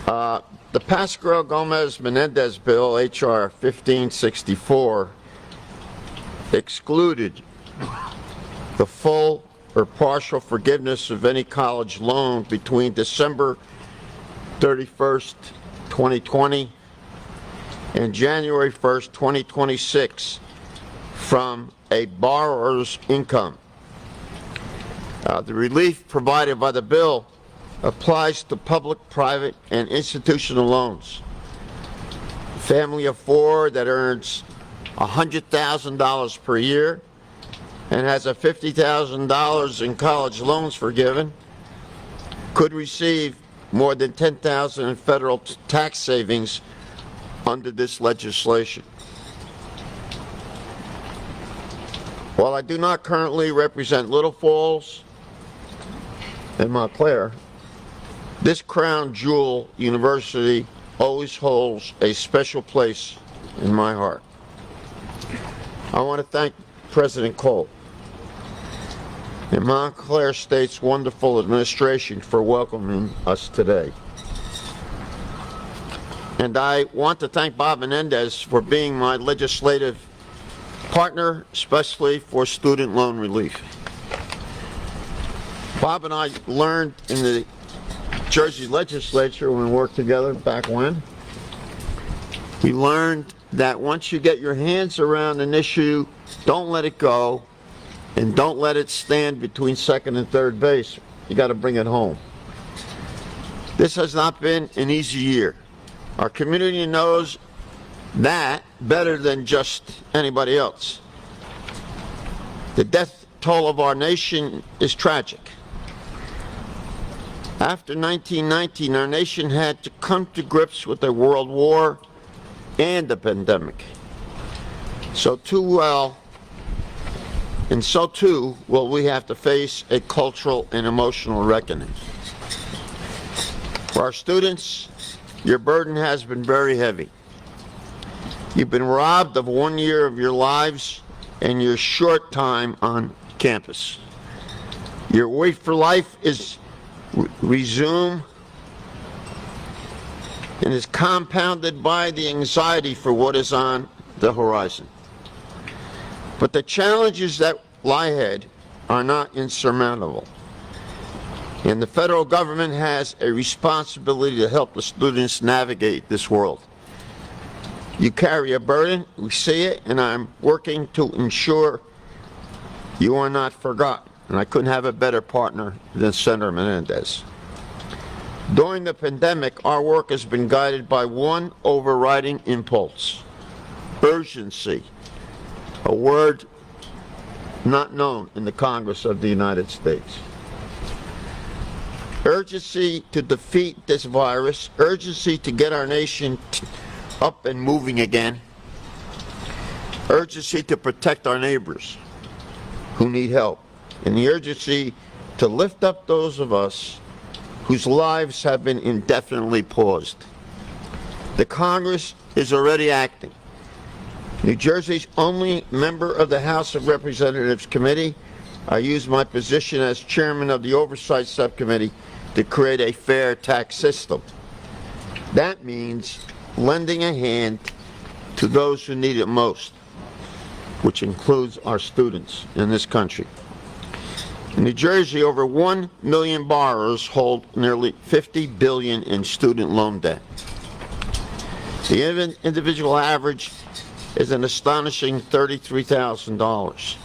The Pascrell-Gomez-Menendez bill, H.R. 1564, excluded the full or partial forgiveness of any college loan between December 31st, 2020 and January 1st, 2026 from a borrower's income. The relief provided by the bill applies to public, private, and institutional loans. A family of four that earns $100,000 per year and has a $50,000 in college loans forgiven could receive more than $10,000 in federal tax savings under this legislation. While I do not currently represent Little Falls and Montclair, this crown jewel university always holds a special place in my heart. I want to thank President Cole and Montclair State's wonderful administration for welcoming us today. And I want to thank Bob Menendez for being my legislative partner, especially for student loan relief. Bob and I learned in the Jersey legislature when we worked together back when. We learned that once you get your hands around an issue, don't let it go and don't let it stand between second and third base. You got to bring it home. This has not been an easy year. Our community knows that better than just anybody else. The death toll of our nation is tragic. After 1919, our nation had to come to grips with a world war and a pandemic. So too will we have to face a cultural and emotional reckoning. For our students, your burden has been very heavy. You've been robbed of 1 year of your lives and your short time on campus. Your wait for life is resume and is compounded by the anxiety for what is on the horizon. But the challenges that lie ahead are not insurmountable. And the federal government has a responsibility to help the students navigate this world. You carry a burden, we see it, and I'm working to ensure you are not forgotten. And I couldn't have a better partner than Senator Menendez. During the pandemic, our work has been guided by one overriding impulse: urgency, a word not known in the Congress of the United States. Urgency to defeat this virus, urgency to get our nation up and moving again, urgency to protect our neighbors who need help, and the urgency to lift up those of us whose lives have been indefinitely paused. The Congress is already acting. New Jersey's only member of the House of Representatives Committee, I use my position as chairman of the Oversight Subcommittee to create a fair tax system. That means lending a hand to those who need it most, which includes our students in this country. In New Jersey, over 1 million borrowers hold nearly $50 billion in student loan debt. The individual average is an astonishing $33,000.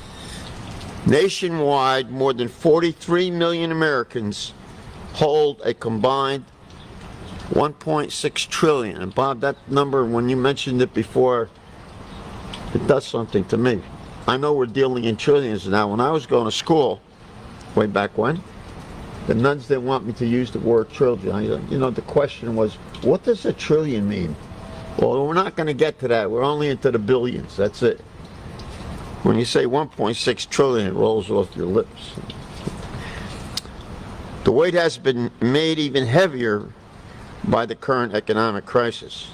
Nationwide, more than 43 million Americans hold a combined $1.6 trillion. And Bob, that number, when you mentioned it before, it does something to me. I know we're dealing in trillions now. When I was going to school, way back when, the nuns didn't want me to use the word trillion. You know, the question was, what does a trillion mean? Well, we're not going to get to that. We're only into the billions. That's it. When you say 1.6 trillion, it rolls off your lips. The weight has been made even heavier by the current economic crisis.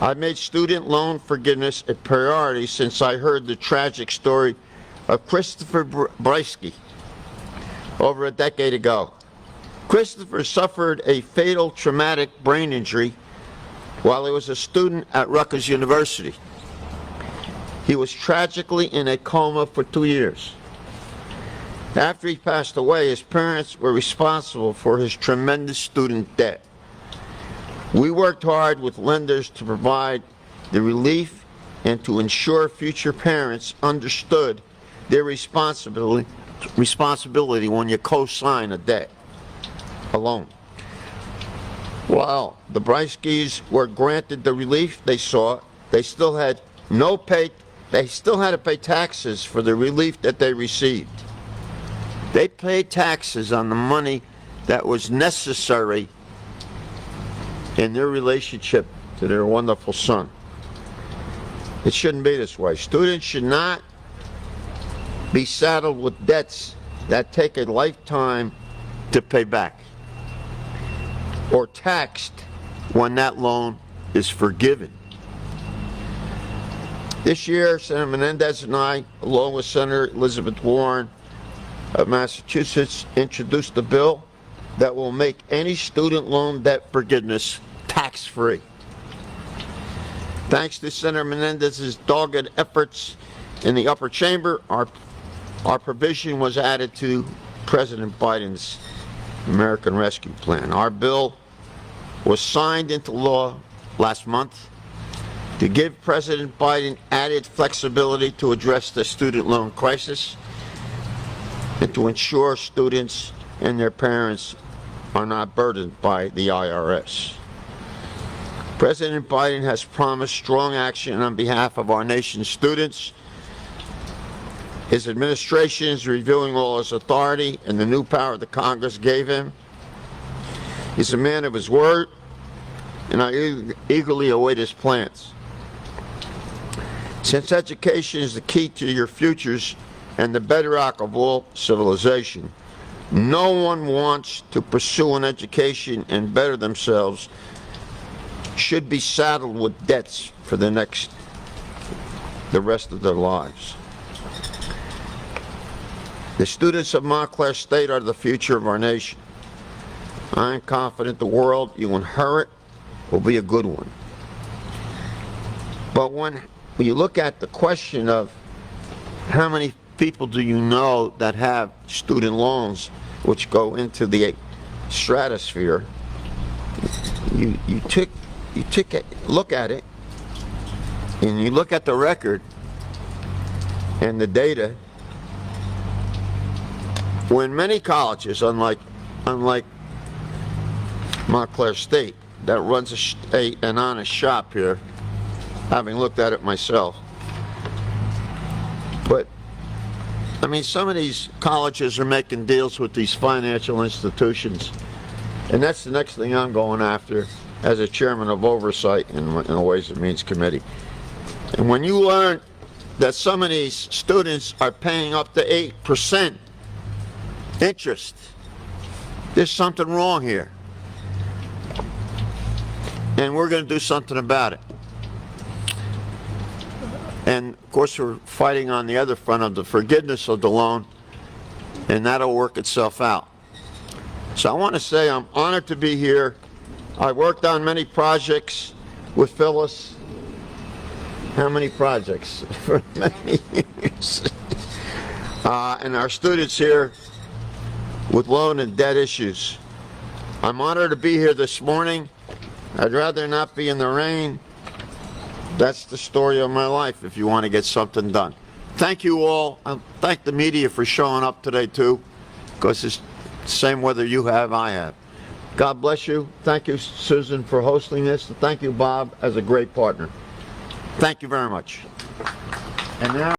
I've made student loan forgiveness a priority since I heard the tragic story of Christopher Breisky over a decade ago. Christopher suffered a fatal traumatic brain injury while he was a student at Rutgers University. He was tragically in a coma for 2 years. After he passed away, his parents were responsible for his tremendous student debt. We worked hard with lenders to provide the relief and to ensure future parents understood their responsibility when you co-sign a debt, a loan. While the Bryskis were granted the relief they sought, they still had to pay taxes for the relief that they received. They paid taxes on the money that was necessary in their relationship to their wonderful son. It shouldn't be this way. Students should not be saddled with debts that take a lifetime to pay back, or taxed when that loan is forgiven. This year, Senator Menendez and I, along with Senator Elizabeth Warren of Massachusetts, introduced a bill that will make any student loan debt forgiveness tax-free. Thanks to Senator Menendez's dogged efforts in the upper chamber, our provision was added to President Biden's American Rescue Plan. Our bill was signed into law last month to give President Biden added flexibility to address the student loan crisis and to ensure students and their parents are not burdened by the IRS. President Biden has promised strong action on behalf of our nation's students. His administration is reviewing all his authority and the new power that Congress gave him. He's a man of his word, and I eagerly await his plans. Since education is the key to your futures and the bedrock of all civilization, no one wants to pursue an education and better themselves should be saddled with debts for the rest of their lives. The students of Montclair State are the future of our nation. I am confident the world you inherit will be a good one. But when you look at the question of how many people do you know that have student loans which go into the stratosphere, you take a look at it, and you look at the record and the data. When many colleges, unlike Montclair State, that runs an honest shop here, having looked at it myself, but I mean, some of these colleges are making deals with these financial institutions, and that's the next thing I'm going after as a chairman of oversight in the Ways and Means Committee. And when you learn that some of these students are paying up to 8% interest, there's something wrong here. And we're going to do something about it. And of course, we're fighting on the other front of the forgiveness of the loan, and that'll work itself out. So I want to say I'm honored to be here. I worked on many projects with Phyllis. How many projects? For many years. And our students here with loan and debt issues. I'm honored to be here this morning. I'd rather not be in the rain. That's the story of my life if you want to get something done. Thank you all. I thank the media for showing up today too, because it's the same weather you have, I have. God bless you. Thank you, Susan, for hosting this. Thank you, Bob, as a great partner. Thank you very much. And now